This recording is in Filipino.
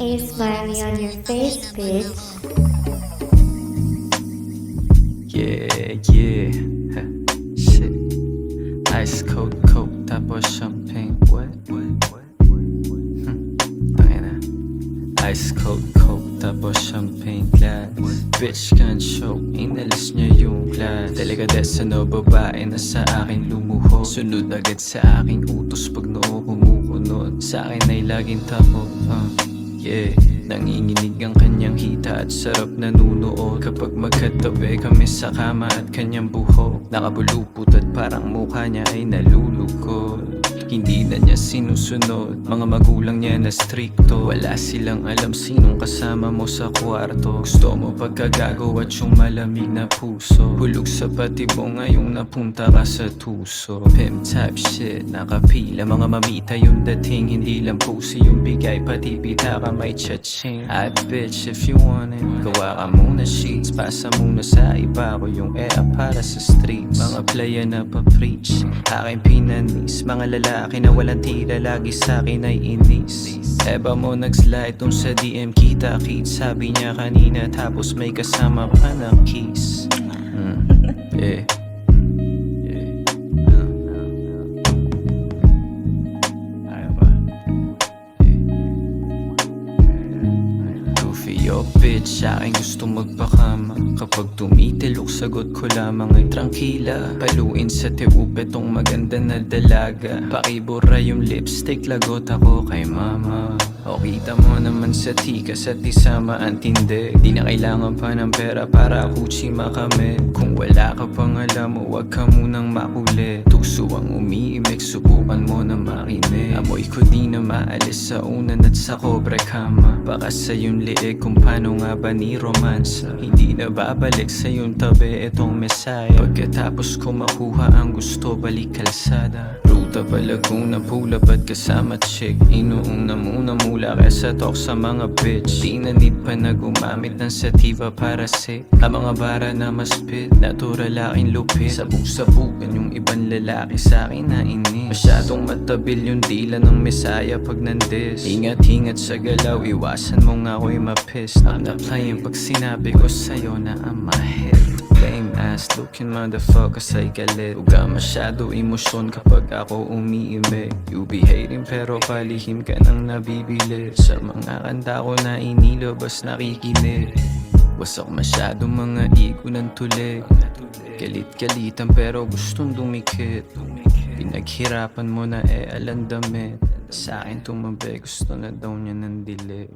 A smiley on your face, bitch. Yeah, yeah. Shit. Ice cold coke, tapos champagne. What? Tangina. Ice cold coke, tapos champagne glass. Bitch can't choke, inalis niya yung glass. Delikadesa no, babae na sa akin lumuho. Sunod agad sa aking utos pag noo kumukunod. Sa akin ay laging tapo, yeah. Nanginginig ang kanyang hita at sarap nanunood. Kapag magkatabi kami sa kama at kanyang buhok, nakabulupot at parang mukha niya ay nalulugod. Hindi na niya sinusunod, mga magulang niya na strikto. Wala silang alam sinong kasama mo sa kwarto. Gusto mo pagkagago at yung malamig na puso. Hulog sa pati mo ngayong napunta ka sa tuso. Pimp type shit, nakapila mga mamita yung dating. Hindi lang pusi yung bigay, pati pita ka may cha-ching. At bitch if you want it, gawa ka muna sheets. Pasa muna sa iba ko yung para sa streets. Mga playa na pa-preach, aking pinanis. Mga lalaki na walang tira, lagi sa'kin ay inis. Eba mo nag-slide dun sa DM, kita-kit. Sabi niya kanina tapos may kasama pa na kiss. Yeah. Yo bitch, aking gusto magpakama. Kapag tumitilok sagot ko lamang ay trangkila. Paluin sa tiupe tong maganda na dalaga. Pakibura yung lipstick, lagot ako kay mama. O kita mo naman sa tikas at isama ang tindig. Di na kailangan pa ng pera para Gucci makamit. Kung wala ka pang alam mo, wag ka munang makulit. Tuso ang umiimik, subukan mo na makinig. Amoy ko di na maalis sa unan at sa kobre kama. Baka sa yung liig kung paano nga ba ni romansa. Hindi na babalik sa yung tabi itong mesaya. Pagkatapos ko makuha ang gusto, balik kalsada. Ruta pa Laguna, pulap at kasama chick. Inuong na muna mula kesa talk sa mga bitch. Di na need pa na gumamit ng sativa para sick. Ang mga bara na maspit, natural aking lupit. Sabog-sabugan yung ibang lalaki sa akin na inis. Masyadong matabil yung dila ng mesaya pag nandis. Ingat-ingat sa galaw, iwasan mo nga ako'y mapis. I'm not playing pag sinabi ko sa'yo na I'm a hit. Lame ass looking motherfuckers ay galit. Uga masyado emosyon kapag ako umiimik. You be hating pero palihim ka nang nabibili. Sa mga kanta ko na inilabas nakikinig. Wasak masyado mga ego ng tulig. Galit-galitan pero gustong dumikit. Pinaghirapan mo na alandamit. Sa akin tumabi, gusto na daw niya ng dilig.